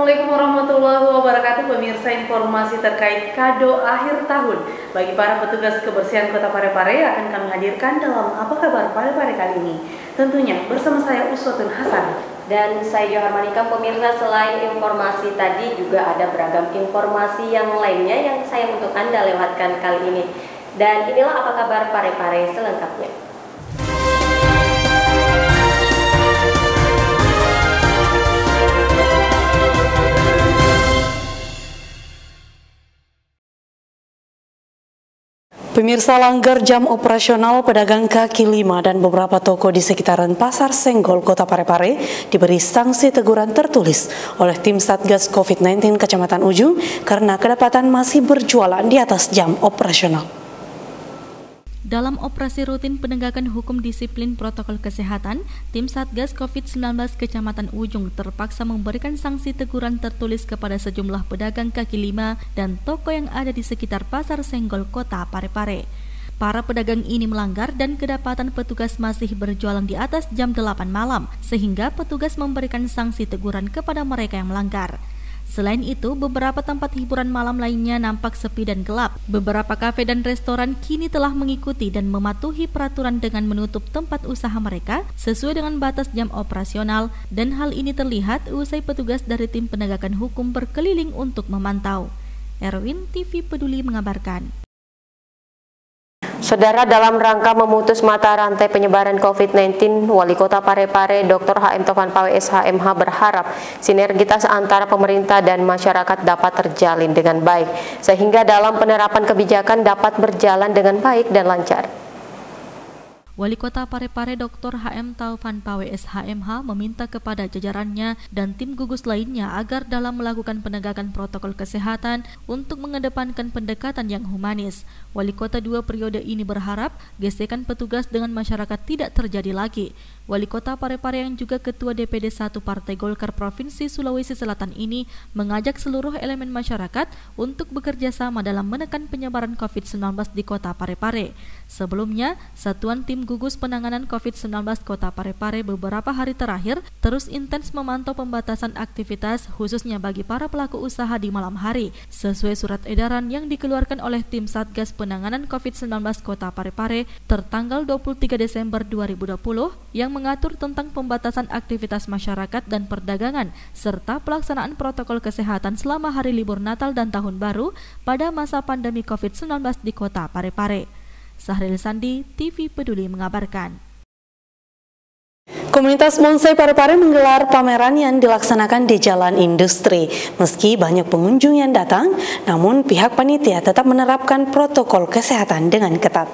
Assalamualaikum warahmatullahi wabarakatuh. Pemirsa, informasi terkait kado akhir tahun bagi para petugas kebersihan Kota Parepare akan kami hadirkan dalam Apa Kabar Parepare kali ini. Tentunya bersama saya Uswatun Hasan dan saya Johar Manikam. Pemirsa, selain informasi tadi juga ada beragam informasi yang lainnya yang saya untuk Anda lewatkan kali ini. Dan inilah Apa Kabar Parepare selengkapnya. Pemirsa, langgar jam operasional pedagang kaki lima dan beberapa toko di sekitaran Pasar Senggol, Kota Parepare diberi sanksi teguran tertulis oleh tim Satgas COVID-19 Kecamatan Ujung karena kedapatan masih berjualan di atas jam operasional. Dalam operasi rutin penegakan hukum disiplin protokol kesehatan, tim Satgas COVID-19 Kecamatan Ujung terpaksa memberikan sanksi teguran tertulis kepada sejumlah pedagang kaki lima dan toko yang ada di sekitar Pasar Senggol, Kota Parepare. Para pedagang ini melanggar dan kedapatan petugas masih berjualan di atas jam 8 malam, sehingga petugas memberikan sanksi teguran kepada mereka yang melanggar. Selain itu, beberapa tempat hiburan malam lainnya nampak sepi dan gelap. Beberapa kafe dan restoran kini telah mengikuti dan mematuhi peraturan dengan menutup tempat usaha mereka sesuai dengan batas jam operasional, dan hal ini terlihat usai petugas dari tim penegakan hukum berkeliling untuk memantau. Erwin, TV Peduli mengabarkan. Saudara, dalam rangka memutus mata rantai penyebaran COVID-19, Wali Kota Parepare Dr. HM Taufan Pawe SHMH berharap sinergitas antara pemerintah dan masyarakat dapat terjalin dengan baik, sehingga dalam penerapan kebijakan dapat berjalan dengan baik dan lancar. Wali Kota Parepare Dr. HM Taufan Pawe SHMH meminta kepada jajarannya dan tim gugus lainnya agar dalam melakukan penegakan protokol kesehatan untuk mengedepankan pendekatan yang humanis. Wali Kota 2 periode ini berharap gesekan petugas dengan masyarakat tidak terjadi lagi. Wali Kota Parepare yang juga Ketua DPD 1 Partai Golkar Provinsi Sulawesi Selatan ini mengajak seluruh elemen masyarakat untuk bekerja sama dalam menekan penyebaran COVID-19 di Kota Parepare. Sebelumnya, Satuan Tim Gugus Penanganan COVID-19 Kota Parepare beberapa hari terakhir terus intens memantau pembatasan aktivitas khususnya bagi para pelaku usaha di malam hari sesuai surat edaran yang dikeluarkan oleh tim Satgas Penanganan COVID-19 Kota Parepare tertanggal 23 Desember 2020 yang mengatur tentang pembatasan aktivitas masyarakat dan perdagangan serta pelaksanaan protokol kesehatan selama hari libur Natal dan Tahun Baru pada masa pandemi COVID-19 di Kota Parepare. Sahril Sandi, TV Peduli mengabarkan. Komunitas Bonsai Parepare menggelar pameran yang dilaksanakan di Jalan Industri. Meski banyak pengunjung yang datang, namun pihak panitia tetap menerapkan protokol kesehatan dengan ketat.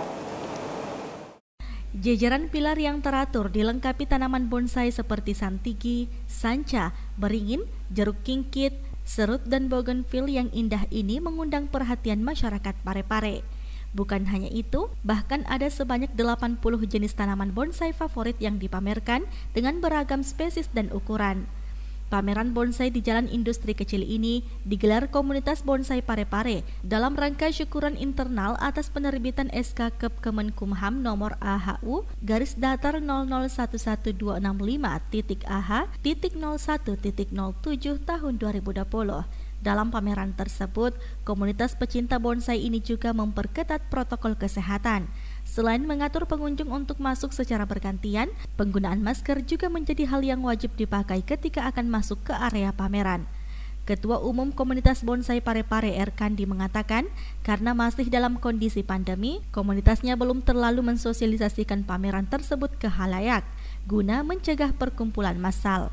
Jajaran pilar yang teratur dilengkapi tanaman bonsai seperti santigi, sanca, beringin, jeruk kingkit, serut dan bougainville yang indah ini mengundang perhatian masyarakat Parepare. Bukan hanya itu, bahkan ada sebanyak 80 jenis tanaman bonsai favorit yang dipamerkan dengan beragam spesies dan ukuran. Pameran bonsai di Jalan Industri kecil ini digelar komunitas bonsai Parepare dalam rangka syukuran internal atas penerbitan SK Kep Kemenkumham nomor AHU-10265.AH.01.07 tahun 2020. Dalam pameran tersebut, komunitas pecinta bonsai ini juga memperketat protokol kesehatan. Selain mengatur pengunjung untuk masuk secara bergantian, penggunaan masker juga menjadi hal yang wajib dipakai ketika akan masuk ke area pameran. Ketua Umum Komunitas Bonsai Parepare Erkandi mengatakan, karena masih dalam kondisi pandemi, komunitasnya belum terlalu mensosialisasikan pameran tersebut ke khalayak, guna mencegah perkumpulan massal.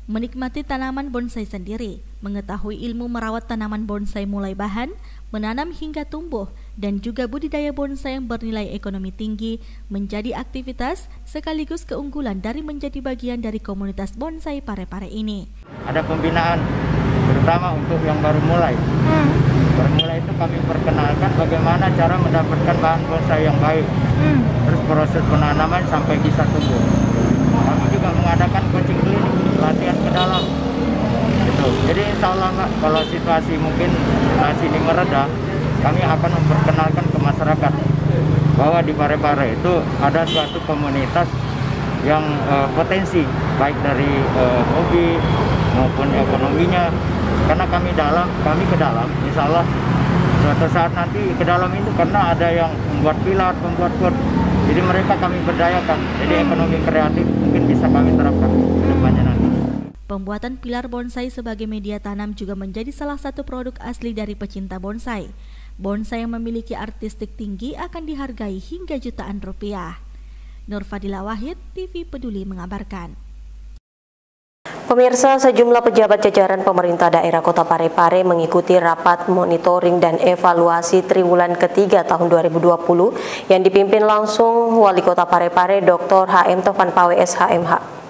Menikmati tanaman bonsai sendiri, mengetahui ilmu merawat tanaman bonsai mulai bahan, menanam hingga tumbuh, dan juga budidaya bonsai yang bernilai ekonomi tinggi menjadi aktivitas sekaligus keunggulan dari menjadi bagian dari komunitas bonsai Parepare ini. Ada pembinaan, terutama untuk yang baru mulai. Baru mulai itu kami perkenalkan bagaimana cara mendapatkan bahan bonsai yang baik. Terus proses penanaman sampai bisa tumbuh. Kami juga mengadakan coaching klinik, latihan ke dalam. Gitu. Jadi insya Allah Mbak, kalau situasi mungkin ini mereda, kami akan memperkenalkan ke masyarakat bahwa di Parepare itu ada suatu komunitas yang potensi baik dari hobi maupun ekonominya karena kami ke dalam, insya Allah suatu saat nanti ke dalam itu karena ada yang membuat pilar, membuat pot, jadi mereka kami berdayakan, jadi ekonomi kreatif mungkin bisa kami terapkan ke depannya nanti. Pembuatan pilar bonsai sebagai media tanam juga menjadi salah satu produk asli dari pecinta bonsai. Bonsai yang memiliki artistik tinggi akan dihargai hingga jutaan rupiah. Nur Fadila Wahid, TV Peduli mengabarkan. Pemirsa, sejumlah pejabat jajaran pemerintah daerah Kota Parepare mengikuti rapat monitoring dan evaluasi triwulan ketiga tahun 2020 yang dipimpin langsung Wali Kota Parepare Dr. HM Taufan Pawe SHMH.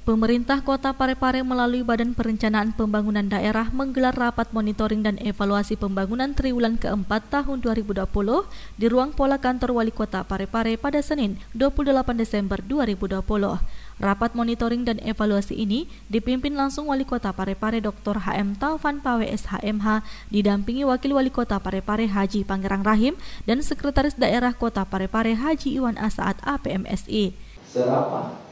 Pemerintah Kota Parepare melalui Badan Perencanaan Pembangunan Daerah menggelar rapat monitoring dan evaluasi pembangunan triwulan keempat tahun 2020 di ruang pola kantor Wali Kota Parepare pada Senin 28 Desember 2020. Rapat monitoring dan evaluasi ini dipimpin langsung Wali Kota Parepare Dr. HM Taufan Pawe SHMH didampingi Wakil Wali Kota Parepare Haji Pangerang Rahim dan Sekretaris Daerah Kota Parepare Haji Iwan Asaat APMSI. Serapan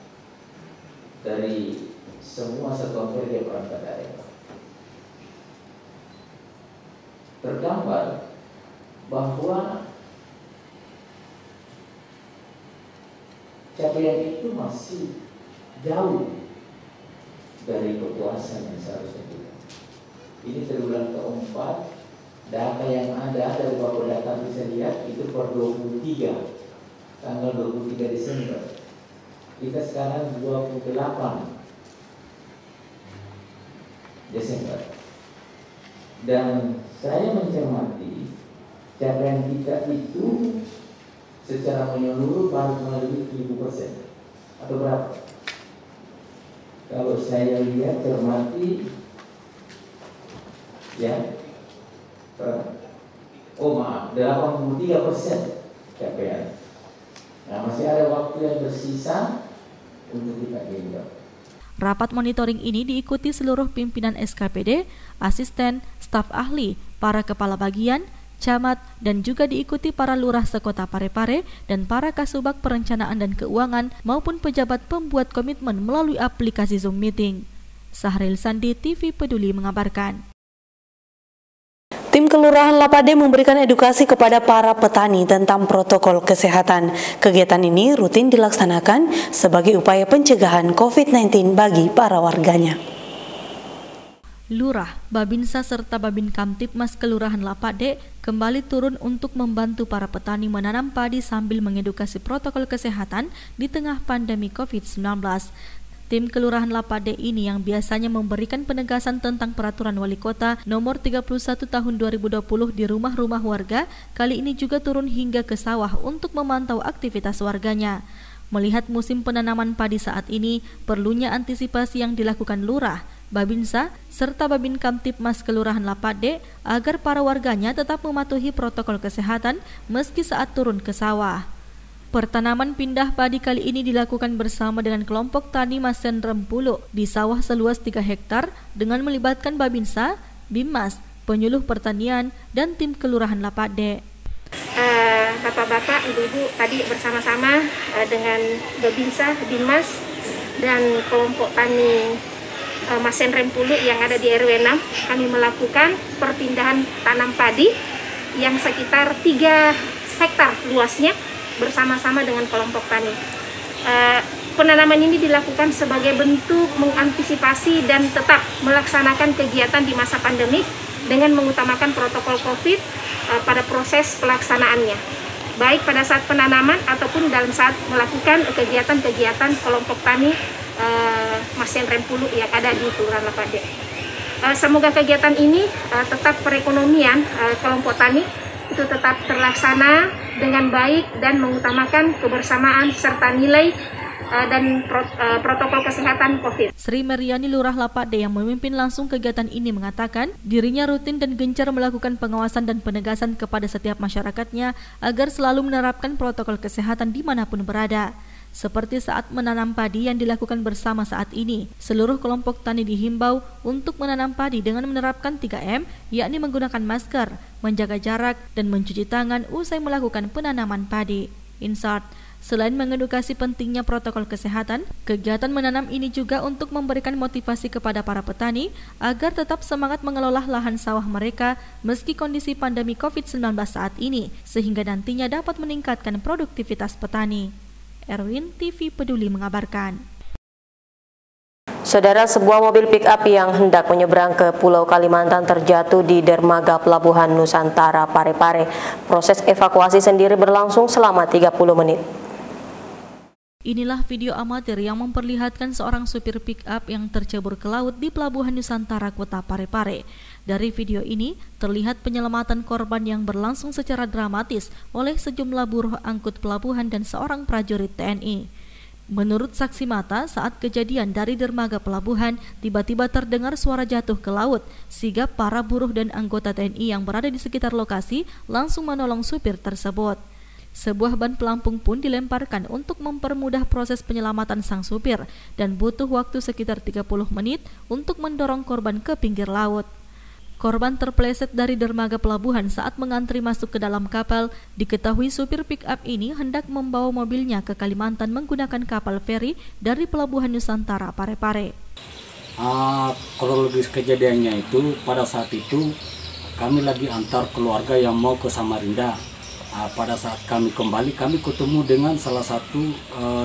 dari semua satuan kerja perangkat daerah tergambar bahwa capaian itu masih jauh dari kepuasan yang seharusnya kita. Ini triwulan keempat, data yang ada dari beberapa data bisa lihat itu per 23 tanggal 23 Desember. Kita sekarang 28 Desember. Dan saya mencermati capaian kita itu secara menyeluruh baru melebihi 1000%. Atau berapa? Kalau saya lihat cermati ya 83% capaian. Nah, masih ada waktu yang bersisa untuk kita genjot. Rapat monitoring ini diikuti seluruh pimpinan SKPD, asisten, staf ahli, para kepala bagian, camat, dan juga diikuti para lurah sekota Parepare dan para kasubag perencanaan dan keuangan maupun pejabat pembuat komitmen melalui aplikasi Zoom Meeting. Sahril Sandi, TV Peduli mengabarkan. Tim Kelurahan Lapade memberikan edukasi kepada para petani tentang protokol kesehatan. Kegiatan ini rutin dilaksanakan sebagai upaya pencegahan COVID-19 bagi para warganya. Lurah, Babinsa serta Babin Kamtipmas Kelurahan Lapade kembali turun untuk membantu para petani menanam padi sambil mengedukasi protokol kesehatan di tengah pandemi COVID-19. Tim Kelurahan Lapade ini yang biasanya memberikan penegasan tentang peraturan Wali Kota nomor 31 tahun 2020 di rumah-rumah warga, kali ini juga turun hingga ke sawah untuk memantau aktivitas warganya. Melihat musim penanaman padi saat ini, perlunya antisipasi yang dilakukan Lurah, Babinsa, serta Babin Kamtipmas Kelurahan Lapade agar para warganya tetap mematuhi protokol kesehatan meski saat turun ke sawah. Pertanaman pindah padi kali ini dilakukan bersama dengan kelompok tani Masen Rempulu di sawah seluas 3 hektar dengan melibatkan Babinsa, Bimas, penyuluh pertanian, dan tim Kelurahan Lapade. Bapak-bapak, ibu-ibu tadi bersama-sama dengan Babinsa, Bimas, dan kelompok tani Masen Rempulu yang ada di RW 6, kami melakukan perpindahan tanam padi yang sekitar 3 hektar luasnya bersama-sama dengan kelompok tani. Penanaman ini dilakukan sebagai bentuk mengantisipasi dan tetap melaksanakan kegiatan di masa pandemi dengan mengutamakan protokol COVID pada proses pelaksanaannya, baik pada saat penanaman ataupun dalam saat melakukan kegiatan-kegiatan kelompok tani Masen Rempulu yang ada di Kelurahan Lapade. Semoga kegiatan ini tetap perekonomian kelompok tani itu tetap terlaksana dengan baik dan mengutamakan kebersamaan serta nilai dan protokol kesehatan COVID. Sri Meriani Lurah Lapade yang memimpin langsung kegiatan ini mengatakan dirinya rutin dan gencar melakukan pengawasan dan penegasan kepada setiap masyarakatnya agar selalu menerapkan protokol kesehatan dimanapun berada. Seperti saat menanam padi yang dilakukan bersama saat ini, seluruh kelompok tani dihimbau untuk menanam padi dengan menerapkan 3M, yakni menggunakan masker, menjaga jarak, dan mencuci tangan usai melakukan penanaman padi. Insert, Selain mengedukasi pentingnya protokol kesehatan, kegiatan menanam ini juga untuk memberikan motivasi kepada para petani agar tetap semangat mengelola lahan sawah mereka meski kondisi pandemi COVID-19 saat ini, sehingga nantinya dapat meningkatkan produktivitas petani. Erwin, TV Peduli mengabarkan. Saudara, sebuah mobil pick-up yang hendak menyeberang ke Pulau Kalimantan terjatuh di dermaga Pelabuhan Nusantara Parepare. Proses evakuasi sendiri berlangsung selama 30 menit. Inilah video amatir yang memperlihatkan seorang supir pick-up yang tercebur ke laut di Pelabuhan Nusantara Kota Parepare. Dari video ini, terlihat penyelamatan korban yang berlangsung secara dramatis oleh sejumlah buruh angkut pelabuhan dan seorang prajurit TNI. Menurut saksi mata, saat kejadian dari dermaga pelabuhan, tiba-tiba terdengar suara jatuh ke laut, sehingga para buruh dan anggota TNI yang berada di sekitar lokasi langsung menolong supir tersebut. Sebuah ban pelampung pun dilemparkan untuk mempermudah proses penyelamatan sang supir dan butuh waktu sekitar 30 menit untuk mendorong korban ke pinggir laut. Korban terpeleset dari dermaga pelabuhan saat mengantri masuk ke dalam kapal. Diketahui supir pick-up ini hendak membawa mobilnya ke Kalimantan menggunakan kapal feri dari Pelabuhan Nusantara Parepare. Kronologis kejadiannya itu, pada saat itu kami lagi antar keluarga yang mau ke Samarinda. Pada saat kami kembali, kami ketemu dengan salah satu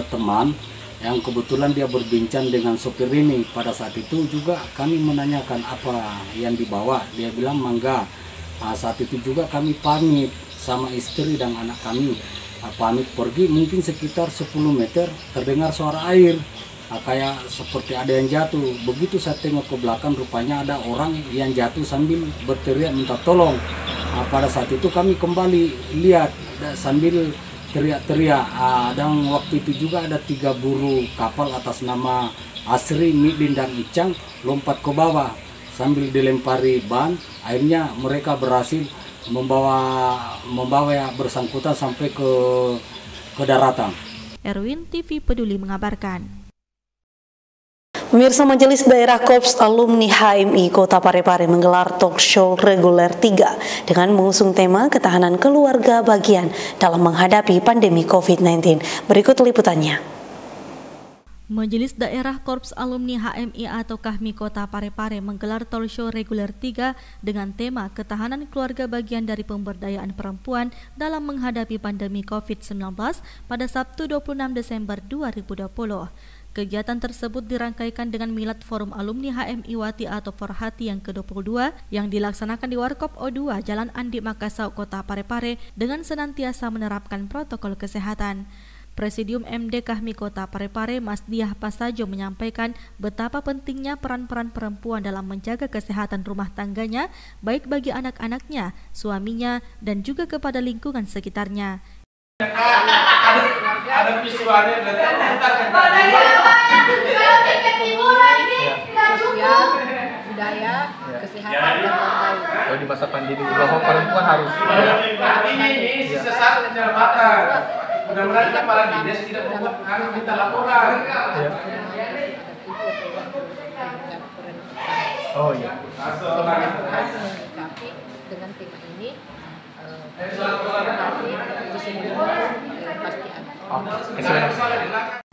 teman yang kebetulan dia berbincang dengan sopir ini. Pada saat itu juga kami menanyakan apa yang dibawa. Dia bilang mangga. Saat itu juga kami pamit sama istri dan anak kami. Pamit pergi, mungkin sekitar 10 meter terdengar suara air. Kayak seperti ada yang jatuh. Begitu saya tengok ke belakang, rupanya ada orang yang jatuh sambil berteriak minta tolong. Pada saat itu kami kembali lihat sambil teriak-teriak, dan waktu itu juga ada 3 buruh kapal atas nama Asri, Midin, dan Icang lompat ke bawah sambil dilempari ban. Akhirnya mereka berhasil membawa yang bersangkutan sampai ke daratan. Erwin, TV Peduli mengabarkan. Pemirsa, Majelis Daerah Korps Alumni HMI Kota Parepare menggelar talk show reguler 3 dengan mengusung tema ketahanan keluarga bagian dalam menghadapi pandemi COVID-19. Berikut liputannya. Majelis Daerah Korps Alumni HMI atau KAHMI Kota Parepare menggelar talk show reguler 3 dengan tema ketahanan keluarga bagian dari pemberdayaan perempuan dalam menghadapi pandemi COVID-19 pada Sabtu 26 Desember 2020. Kegiatan tersebut dirangkaikan dengan milad Forum Alumni HMI Wati atau Forhati yang ke-22 yang dilaksanakan di Warkop O2 Jalan Andi Makassau, Kota Parepare dengan senantiasa menerapkan protokol kesehatan. Presidium MD KAHMI Kota Parepare Mas Diah Pasajo menyampaikan betapa pentingnya peran-peran perempuan dalam menjaga kesehatan rumah tangganya, baik bagi anak-anaknya, suaminya, dan juga kepada lingkungan sekitarnya. Ada visualnya sosial, budaya, kesehatan dan lain-lain. Kalau di masa pandemi juga perempuan harus ini sisa satu jabatan. Mudah-mudahan kepala dinas tidak membuat anak kita laporan. Oh iya. Menyikapi dengan tema ini pasti ada.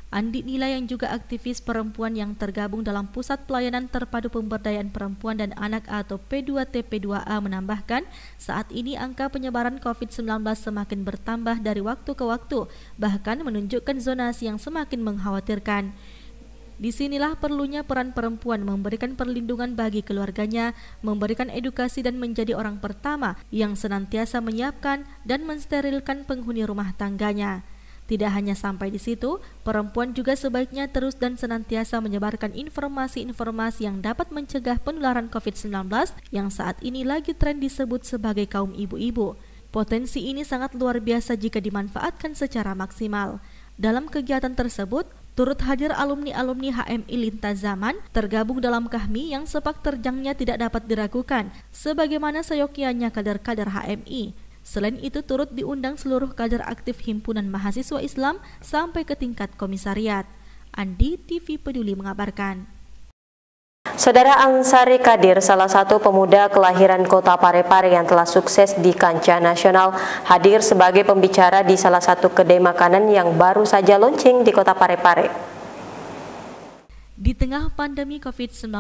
Andi Nila yang juga aktivis perempuan yang tergabung dalam Pusat Pelayanan Terpadu Pemberdayaan Perempuan dan Anak atau P2TP2A menambahkan, saat ini angka penyebaran COVID-19 semakin bertambah dari waktu ke waktu, bahkan menunjukkan zonasi yang semakin mengkhawatirkan. Disinilah perlunya peran perempuan memberikan perlindungan bagi keluarganya, memberikan edukasi dan menjadi orang pertama yang senantiasa menyiapkan dan mensterilkan penghuni rumah tangganya. Tidak hanya sampai di situ, perempuan juga sebaiknya terus dan senantiasa menyebarkan informasi-informasi yang dapat mencegah penularan COVID-19 yang saat ini lagi tren disebut sebagai kaum ibu-ibu. Potensi ini sangat luar biasa jika dimanfaatkan secara maksimal. Dalam kegiatan tersebut, turut hadir alumni-alumni HMI lintas zaman tergabung dalam KAHMI yang sepak terjangnya tidak dapat diragukan, sebagaimana seyogyanya kader-kader HMI. Selain itu turut diundang seluruh kader aktif Himpunan Mahasiswa Islam sampai ke tingkat komisariat. Andi, TV Peduli mengabarkan. Saudara Ansari Kadir, salah satu pemuda kelahiran kota Parepare yang telah sukses di kancah nasional, hadir sebagai pembicara di salah satu kedai makanan yang baru saja launching di kota Parepare. Di tengah pandemi COVID-19,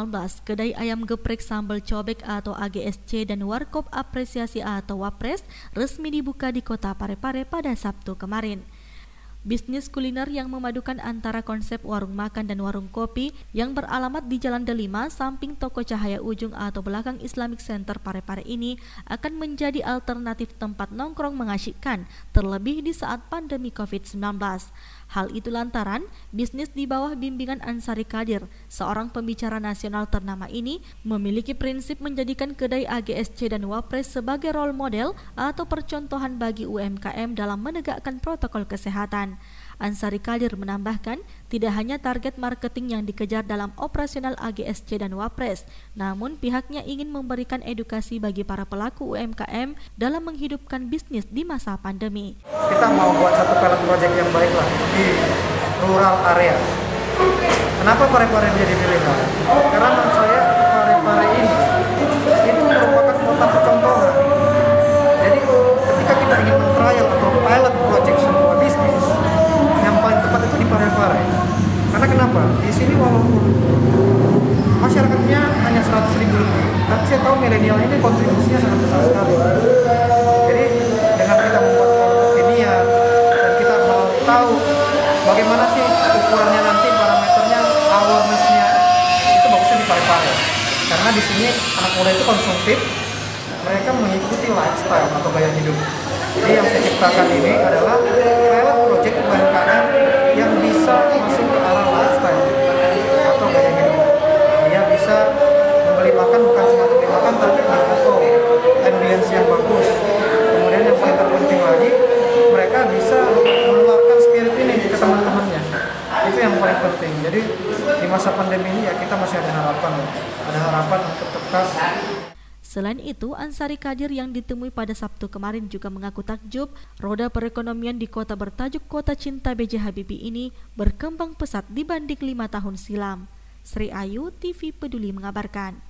kedai ayam geprek sambal cobek atau AGSC dan warkop apresiasi atau Wapres resmi dibuka di kota Parepare pada Sabtu kemarin. Bisnis kuliner yang memadukan antara konsep warung makan dan warung kopi yang beralamat di Jalan Delima samping Toko Cahaya Ujung atau belakang Islamic Center Parepare ini akan menjadi alternatif tempat nongkrong mengasyikkan, terlebih di saat pandemi COVID-19. Hal itu lantaran bisnis di bawah bimbingan Ansari Kadir, seorang pembicara nasional ternama ini, memiliki prinsip menjadikan kedai AGSC dan Wapres sebagai role model atau percontohan bagi UMKM dalam menegakkan protokol kesehatan. Ansari Kadir menambahkan, tidak hanya target marketing yang dikejar dalam operasional AGSC dan Wapres, namun pihaknya ingin memberikan edukasi bagi para pelaku UMKM dalam menghidupkan bisnis di masa pandemi. Kita mau buat satu pilot project yang baik lah di rural area. Kenapa Parepare menjadi pilihan? Karena menurut saya Parepare ini itu merupakan kota percontohan. Jadi ketika kita ingin men-trial atau pilot project sebuah bisnis, yang paling tepat itu di Parepare. Karena kenapa? Di sini walaupun masyarakatnya hanya 100.000 lebih, tapi saya tahu milenial ini kontribusinya sangat besar sekali. Jadi dengan kita membuat produk kimia dan kita mau tahu bagaimana sih ukurannya nanti, parameternya, awareness-nya, itu bagusnya di Parepare. Karena di sini anak muda itu konsumtif, mereka mengikuti lifestyle atau gaya hidup. Jadi yang saya ciptakan ini adalah pilot project UMKM yang bisa masuk ke arah lifestyle atau gaya hidup. Dia bisa membeli makan bukan cuma membeli makan, tapi di foto, ambience yang bagus. Kemudian yang paling terpenting lagi, mereka bisa menularkan spirit ini ke teman-temannya. Itu yang paling penting. Jadi di masa pandemi ini ya kita masih ada harapan untuk tetap. Selain itu, Ansari Kadir yang ditemui pada Sabtu kemarin juga mengaku takjub roda perekonomian di kota bertajuk Kota Cinta B.J. Habibie ini berkembang pesat dibanding 5 tahun silam. Sri Ayu, TV Peduli mengabarkan.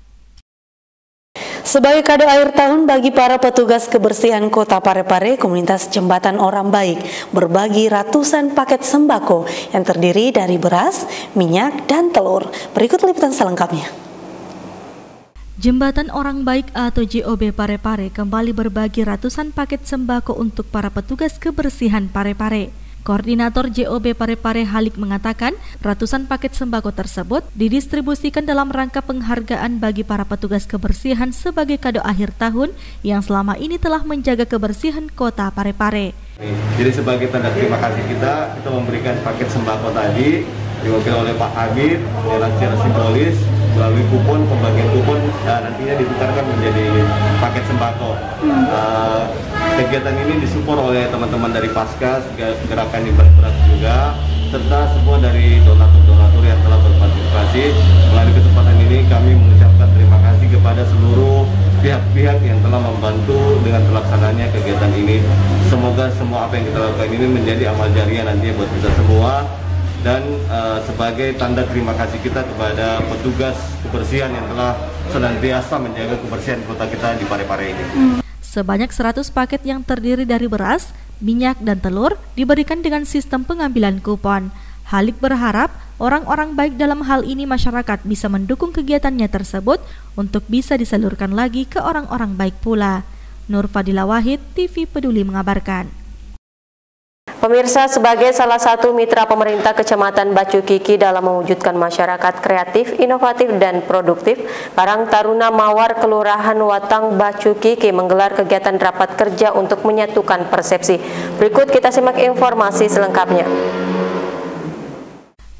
Sebagai kado akhir tahun bagi para petugas kebersihan kota Parepare, komunitas Jembatan Orang Baik berbagi ratusan paket sembako yang terdiri dari beras, minyak, dan telur. Berikut liputan selengkapnya. Jembatan Orang Baik atau JOB Parepare kembali berbagi ratusan paket sembako untuk para petugas kebersihan Parepare. Koordinator JOB Parepare Halik mengatakan, ratusan paket sembako tersebut didistribusikan dalam rangka penghargaan bagi para petugas kebersihan sebagai kado akhir tahun yang selama ini telah menjaga kebersihan kota Parepare. Jadi sebagai tanda terima kasih kita memberikan paket sembako tadi diwakili oleh Pak Habib secara simbolis melalui kupon, pembagian kupon nantinya ditukarkan menjadi paket sembako. Kegiatan ini disupport oleh teman-teman dari Paskas, gerakan di beras juga, serta semua dari donatur-donatur yang telah berpartisipasi. Melalui kesempatan ini kami mengucapkan terima kasih kepada seluruh pihak-pihak yang telah membantu dengan terlaksananya kegiatan ini. Semoga semua apa yang kita lakukan ini menjadi amal jariah nantinya buat kita semua. Dan sebagai tanda terima kasih kita kepada petugas kebersihan yang telah senantiasa menjaga kebersihan kota kita di Parepare ini. Sebanyak 100 paket yang terdiri dari beras, minyak, dan telur diberikan dengan sistem pengambilan kupon. Halik berharap orang-orang baik dalam hal ini masyarakat bisa mendukung kegiatannya tersebut untuk bisa disalurkan lagi ke orang-orang baik pula. Nur Fadila Wahid, TV Peduli mengabarkan. Pemirsa, sebagai salah satu mitra pemerintah Kecamatan Bacukiki dalam mewujudkan masyarakat kreatif, inovatif, dan produktif, Karang Taruna Mawar Kelurahan Watang Bacukiki menggelar kegiatan rapat kerja untuk menyatukan persepsi. Berikut kita simak informasi selengkapnya.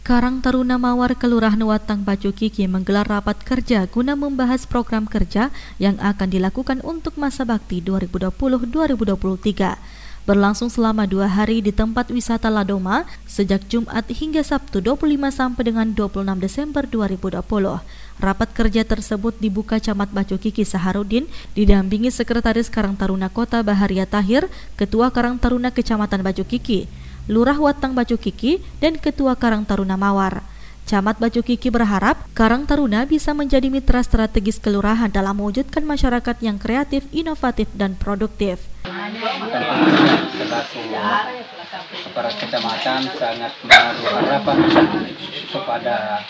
Karang Taruna Mawar Kelurahan Watang Bacukiki menggelar rapat kerja guna membahas program kerja yang akan dilakukan untuk masa bakti 2020-2023. Berlangsung selama 2 hari di tempat wisata Ladoma sejak Jumat hingga Sabtu 25 sampai dengan 26 Desember 2020. Rapat kerja tersebut dibuka Camat Bacukiki Saharudin didampingi Sekretaris Karang Taruna Kota Baharia Tahir, Ketua Karang Taruna Kecamatan Bacukiki, Lurah Watang Bacukiki, dan Ketua Karang Taruna Mawar. Camat Batu Kiki berharap Karang Taruna bisa menjadi mitra strategis kelurahan dalam mewujudkan masyarakat yang kreatif, inovatif, dan produktif. Selaku aparat kecamatan sangat menaruh harapan kepada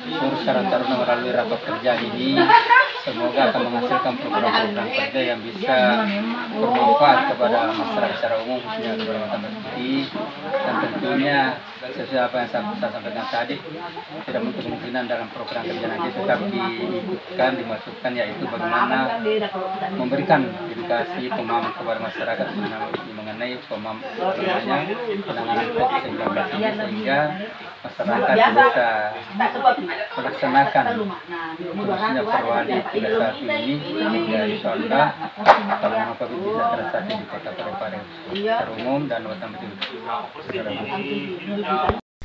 seluruh Karang Taruna melalui rapat kerja ini. Semoga akan menghasilkan program-program kerja yang bisa bermanfaat kepada masyarakat secara umum, khususnya kepada Batu Kiki. Dan tentunya sesuai apa yang saya sampaikan tadi, tidak menutup kemungkinan dalam program kerja nanti tetap diikutkan, dimasukkan, yaitu bagaimana memberikan edukasi pemahaman kepada masyarakat mengenai penanganan COVID-19 ini, sehingga masyarakat bisa melaksanakan khususnya perwali 31 ini, hingga insya Allah kalau COVID bisa terjadi di Kota Parepare secara umum dan Batu Kiki secara khusus.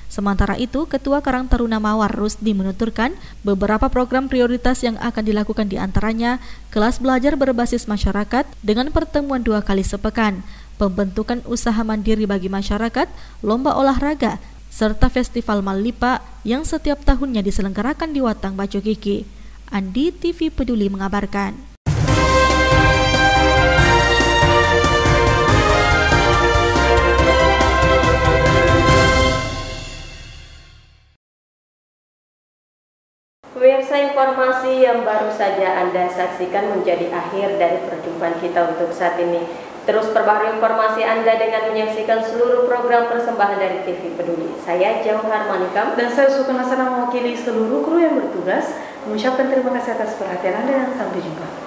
Sementara itu, Ketua Karang Taruna Mawar Rusdi menuturkan beberapa program prioritas yang akan dilakukan diantaranya kelas belajar berbasis masyarakat dengan pertemuan 2 kali sepekan, pembentukan usaha mandiri bagi masyarakat, lomba olahraga, serta festival Malipa yang setiap tahunnya diselenggarakan di Watang Batu Kiki. Andi TV Peduli mengabarkan. Pemirsa, informasi yang baru saja Anda saksikan menjadi akhir dari perjumpaan kita untuk saat ini. Terus perbaharui informasi Anda dengan menyaksikan seluruh program persembahan dari TV Peduli. Saya Jauhar Manikam dan saya Sukana Sana mewakili seluruh kru yang bertugas mengucapkan terima kasih atas perhatian Anda dan sampai jumpa.